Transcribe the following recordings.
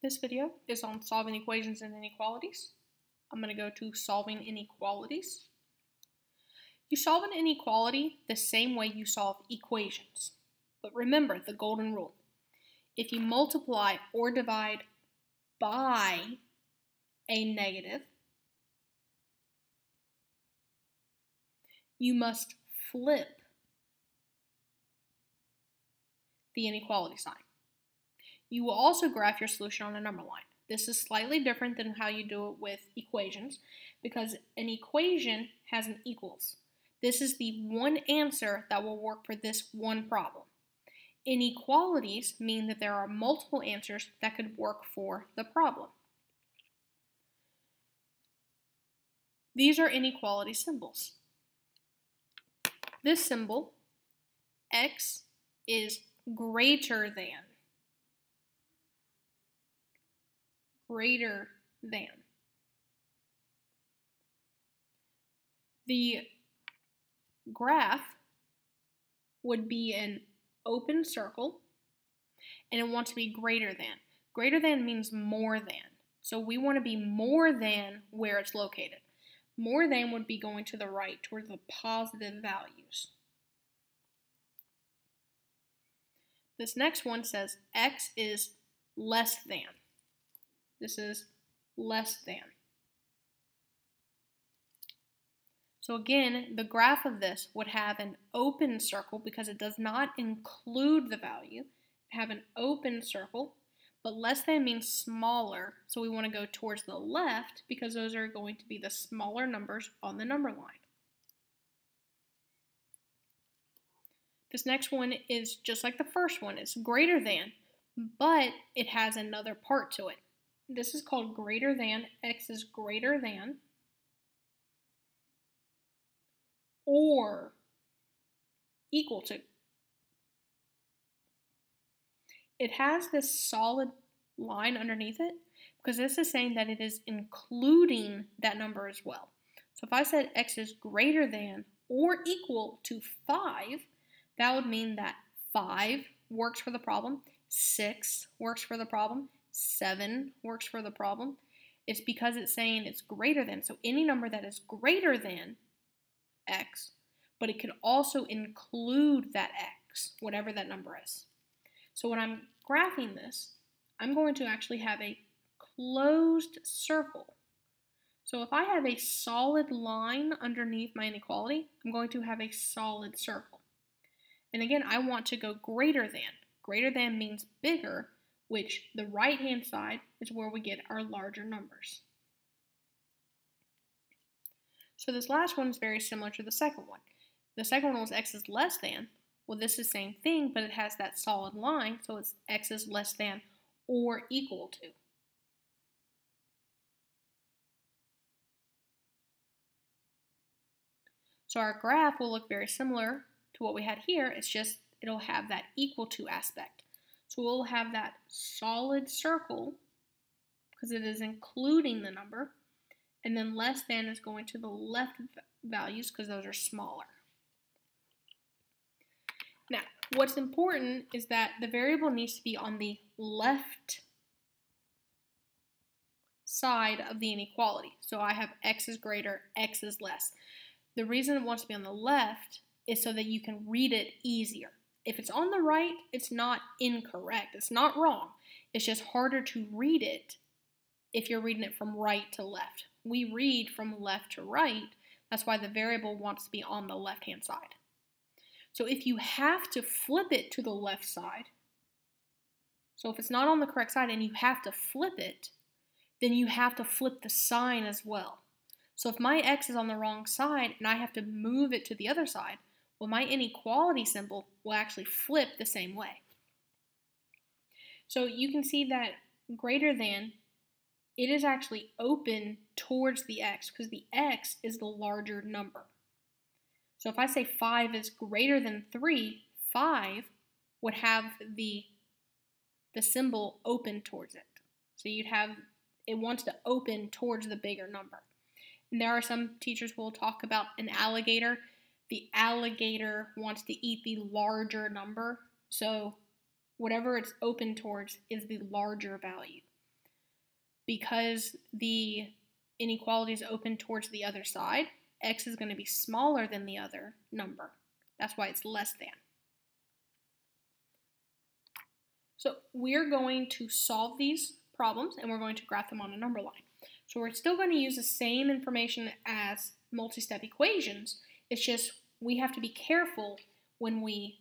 This video is on solving equations and inequalities. I'm going to go to solving inequalities. You solve an inequality the same way you solve equations. But remember the golden rule. If you multiply or divide by a negative, you must flip the inequality sign. You will also graph your solution on a number line. This is slightly different than how you do it with equations because an equation has an equals. This is the one answer that will work for this one problem. Inequalities mean that there are multiple answers that could work for the problem. These are inequality symbols. This symbol, x is greater than. Greater than. The graph would be an open circle, and it wants to be greater than. Greater than means more than. So we want to be more than where it's located. More than would be going to the right toward the positive values. This next one says x is less than. This is less than. So again, the graph of this would have an open circle because it does not include the value. Have an open circle, but less than means smaller, so we want to go towards the left because those are going to be the smaller numbers on the number line. This next one is just like the first one. It's greater than, but it has another part to it. This is called greater than. X is greater than or equal to. It has this solid line underneath it because this is saying that it is including that number as well. So if I said x is greater than or equal to 5, that would mean that 5 works for the problem, 6 works for the problem, 7 works for the problem. It's because it's saying it's greater than. So any number that is greater than x, but it could also include that x, whatever that number is. So when I'm graphing this, I'm going to actually have a closed circle. So if I have a solid line underneath my inequality, I'm going to have a solid circle. And again, I want to go greater than. Greater than means bigger, which the right-hand side is where we get our larger numbers. So this last one is very similar to the second one. The second one was x is less than. Well, this is the same thing, but it has that solid line, so it's x is less than or equal to. So our graph will look very similar to what we had here. It's just it'll have that equal to aspect. So we'll have that solid circle because it is including the number, and then less than is going to the left values because those are smaller. Now, what's important is that the variable needs to be on the left side of the inequality. So I have x is greater, x is less. The reason it wants to be on the left is so that you can read it easier. If it's on the right, it's not incorrect. It's not wrong. It's just harder to read it if you're reading it from right to left. We read from left to right. That's why the variable wants to be on the left-hand side. So if you have to flip it to the left side, so if it's not on the correct side and you have to flip it, then you have to flip the sign as well. So if my x is on the wrong side and I have to move it to the other side, well, my inequality symbol will actually flip the same way. So you can see that greater than, it is actually open towards the x because the x is the larger number. So if I say 5 is greater than 3, 5 would have the symbol open towards it. So you'd have, it wants to open towards the bigger number. And there are some teachers who will talk about an alligator. The alligator wants to eat the larger number. So whatever it's open towards is the larger value. because the inequality is open towards the other side, x is going to be smaller than the other number. That's why it's less than. So we're going to solve these problems and we're going to graph them on a number line. So we're still going to use the same information as multi-step equations. It's just we have to be careful when we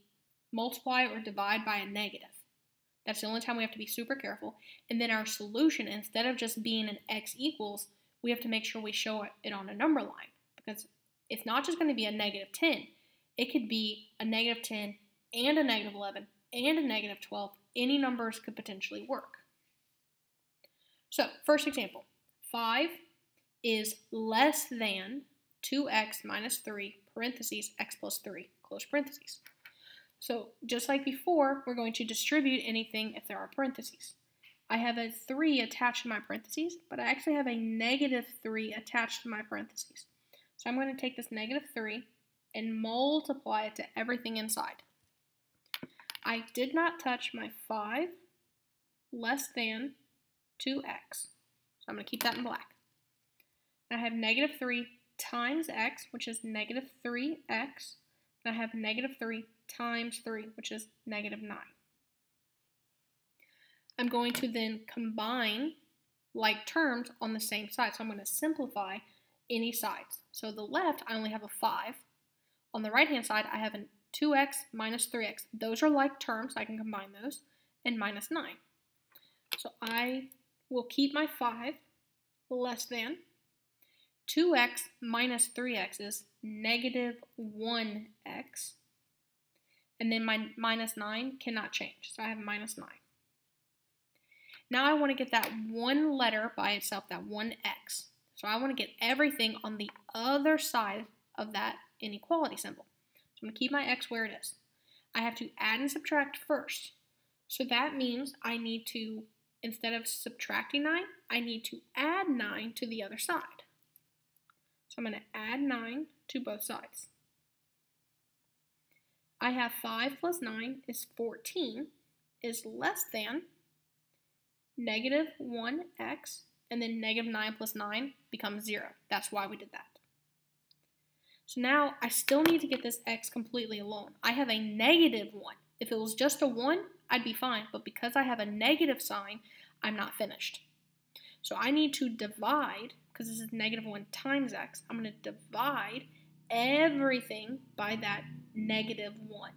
multiply or divide by a negative. That's the only time we have to be super careful. And then our solution, instead of just being an x equals, we have to make sure we show it on a number line, because it's not just going to be a negative 10. It could be a negative 10 and a negative 11 and a negative 12. Any numbers could potentially work. So, first example, 5 is less than 2x minus 3, parentheses, x plus 3, close parentheses. So, just like before, we're going to distribute anything if there are parentheses. I have a 3 attached to my parentheses, but I actually have a negative 3 attached to my parentheses. So I'm going to take this negative 3 and multiply it to everything inside. I did not touch my 5 less than 2x. So I'm going to keep that in black. I have negative 3 times x, which is negative 3x. And I have negative 3 times 3, which is negative 9. I'm going to then combine like terms on the same side. So I'm going to simplify any sides. So the left, I only have a 5. On the right-hand side, I have a 2x minus 3x. Those are like terms. I can combine those. And minus 9. So I will keep my 5 less than 2x minus 3x is negative 1x. And then my minus 9 cannot change. So I have minus 9. Now I want to get that one letter by itself, that one x. So I want to get everything on the other side of that inequality symbol. So I'm going to keep my x where it is. I have to add and subtract first. So that means I need to, instead of subtracting 9, I need to add 9 to the other side. So I'm going to add 9 to both sides. I have 5 plus 9 is 14, is less than negative 1x, and then negative 9 plus 9 becomes 0. That's why we did that. So now I still need to get this x completely alone. I have a negative 1. If it was just a 1, I'd be fine, but because I have a negative sign, I'm not finished. So I need to divide, because this is negative 1 times x, I'm going to divide everything by that negative 1.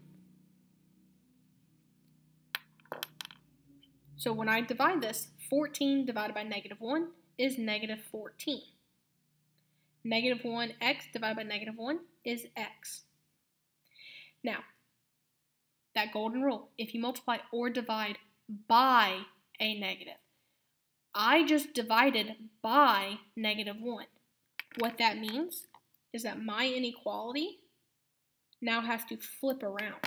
So when I divide this, 14 divided by negative 1 is negative 14. Negative 1x divided by negative 1 is x. Now, that golden rule, if you multiply or divide by a negative, I just divided by negative 1. What that means is that my inequality now has to flip around.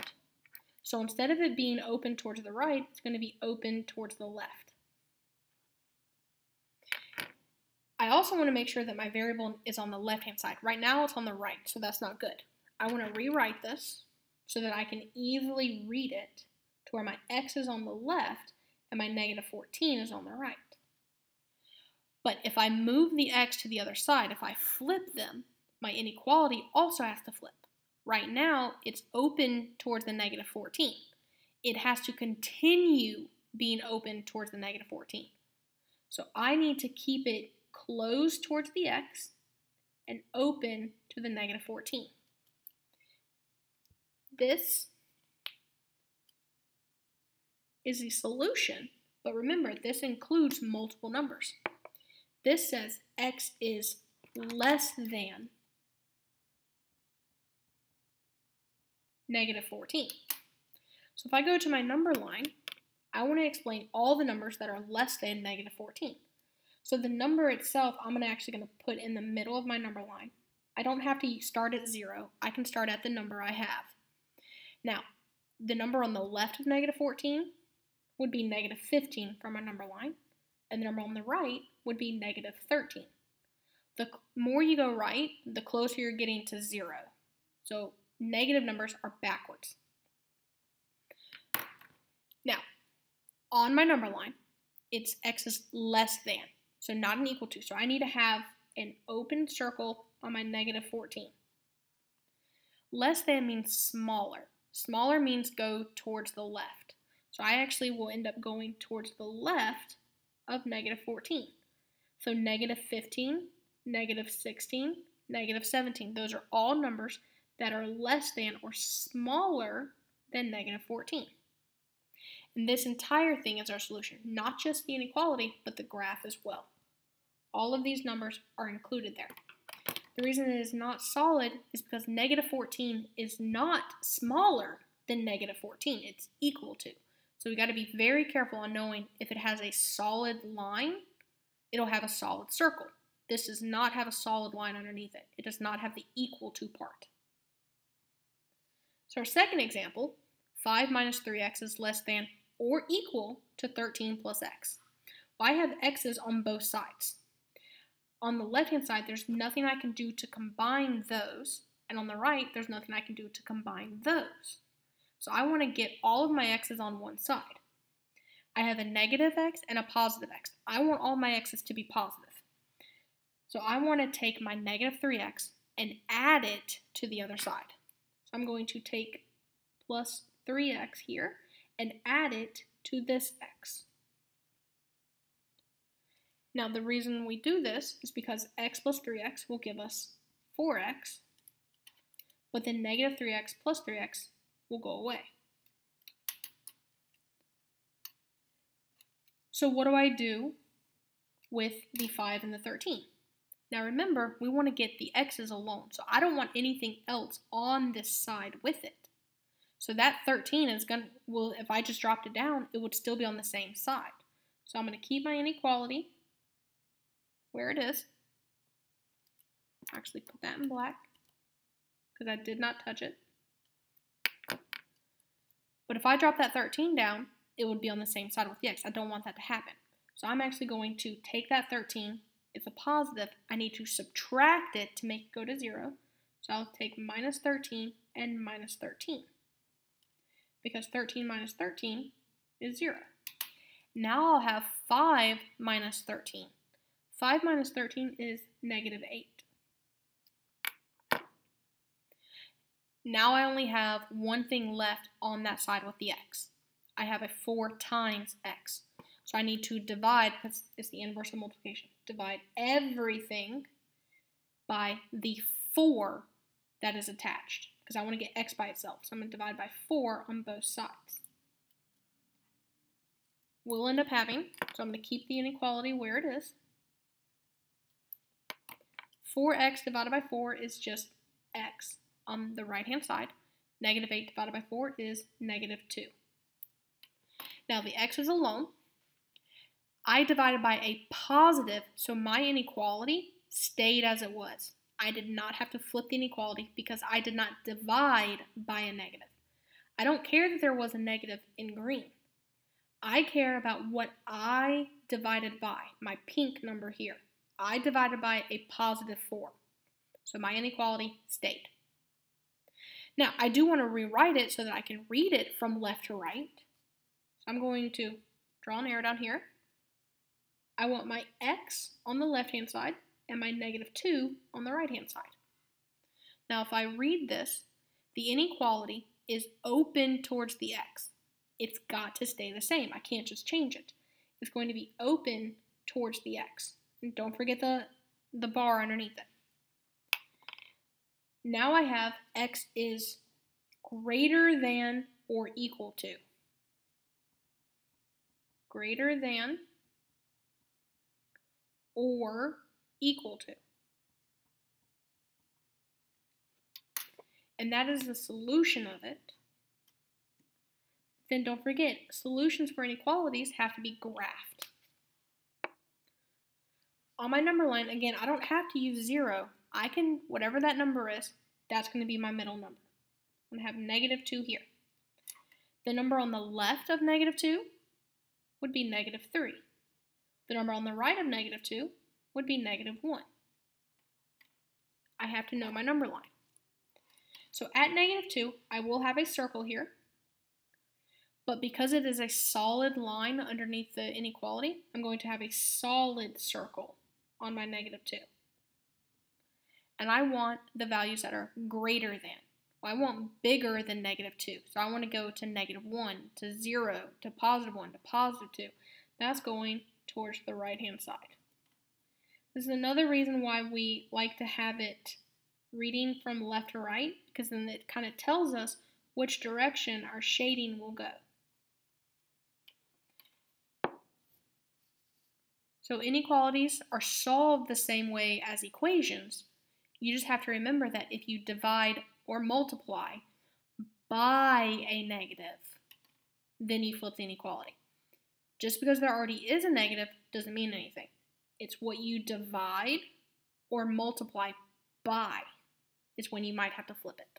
So instead of it being open towards the right, it's going to be open towards the left. I also want to make sure that my variable is on the left-hand side. Right now it's on the right, so that's not good. I want to rewrite this so that I can easily read it to where my x is on the left and my negative 14 is on the right. But if I move the x to the other side, if I flip them, my inequality also has to flip. Right now, it's open towards the negative 14. It has to continue being open towards the negative 14. So I need to keep it closed towards the x and open to the negative 14. This is the solution, but remember, this includes multiple numbers. This says x is less than negative 14. So if I go to my number line, I want to explain all the numbers that are less than negative 14. So the number itself, I'm actually going to put in the middle of my number line. I don't have to start at 0. I can start at the number I have. Now, the number on the left of negative 14 would be negative 15 from my number line, and the number on the right would be negative 13. The more you go right, the closer you're getting to 0. So negative numbers are backwards. Now, on my number line, it's x is less than. So not an equal to. So I need to have an open circle on my negative 14. Less than means smaller. Smaller means go towards the left. So I actually will end up going towards the left of negative 14. So negative 15, negative 16, negative 17. Those are all numbers that are less than or smaller than negative 14. And this entire thing is our solution, not just the inequality, but the graph as well. All of these numbers are included there. The reason it is not solid is because negative 14 is not smaller than negative 14. It's equal to. So we got to be very careful on knowing if it has a solid line, it'll have a solid circle. This does not have a solid line underneath it. It does not have the equal to part. So our second example, 5 minus 3x is less than or equal to 13 plus x. Well, I have x's on both sides. On the left-hand side, there's nothing I can do to combine those, and on the right, there's nothing I can do to combine those. So I want to get all of my x's on one side. I have a negative x and a positive x. I want all my x's to be positive. So I want to take my negative 3x and add it to the other side. So I'm going to take plus 3x here and add it to this x. Now the reason we do this is because x plus 3x will give us 4x, but then negative 3x plus 3x will go away. So what do I do with the 5 and the 13? Now remember, we want to get the x's alone, so I don't want anything else on this side with it. So that 13 is if I just dropped it down, it would still be on the same side. So I'm going to keep my inequality where it is. Actually put that in black because I did not touch it. But if I drop that 13 down, it would be on the same side with the x. I don't want that to happen. So I'm actually going to take that 13. It's a positive. I need to subtract it to make it go to 0. So I'll take minus 13 and minus 13. Because 13 minus 13 is 0. Now I'll have 5 minus 13. 5 minus 13 is negative 8. Now I only have one thing left on that side with the x. I have a 4 times x. So I need to divide, because it's the inverse of multiplication, divide everything by the 4 that is attached, because I want to get x by itself. So I'm going to divide by 4 on both sides. We'll end up having, so I'm going to keep the inequality where it is. 4x divided by 4 is just x on the right-hand side. Negative 8 divided by 4 is negative 2. Now the x is alone. I divided by a positive, so my inequality stayed as it was. I did not have to flip the inequality because I did not divide by a negative. I don't care that there was a negative in green. I care about what I divided by, my pink number here. I divided by a positive 4. So my inequality stayed. Now, I do want to rewrite it so that I can read it from left to right. So I'm going to draw an arrow down here. I want my x on the left-hand side and my negative 2 on the right-hand side. Now, if I read this, the inequality is open towards the x. It's got to stay the same. I can't just change it. It's going to be open towards the x. And don't forget the bar underneath it. Now I have x is greater than or equal to. Greater than or equal to. And that is the solution of it. Then don't forget, solutions for inequalities have to be graphed. On my number line, again, I don't have to use 0. I can, whatever that number is, that's going to be my middle number. I'm going to have negative 2 here. The number on the left of negative 2 would be negative 3. The number on the right of negative 2 would be negative 1. I have to know my number line. So at negative 2, I will have a circle here. But because it is a solid line underneath the inequality, I'm going to have a solid circle on my -2. And I want the values that are greater than. Well, I want bigger than -2. So I want to go to -1, to 0, to +1, to +2. That's going towards the right-hand side. This is another reason why we like to have it reading from left to right, because then it kind of tells us which direction our shading will go. So inequalities are solved the same way as equations. You just have to remember that if you divide or multiply by a negative, then you flip the inequality. Just because there already is a negative doesn't mean anything. It's what you divide or multiply by is when you might have to flip it.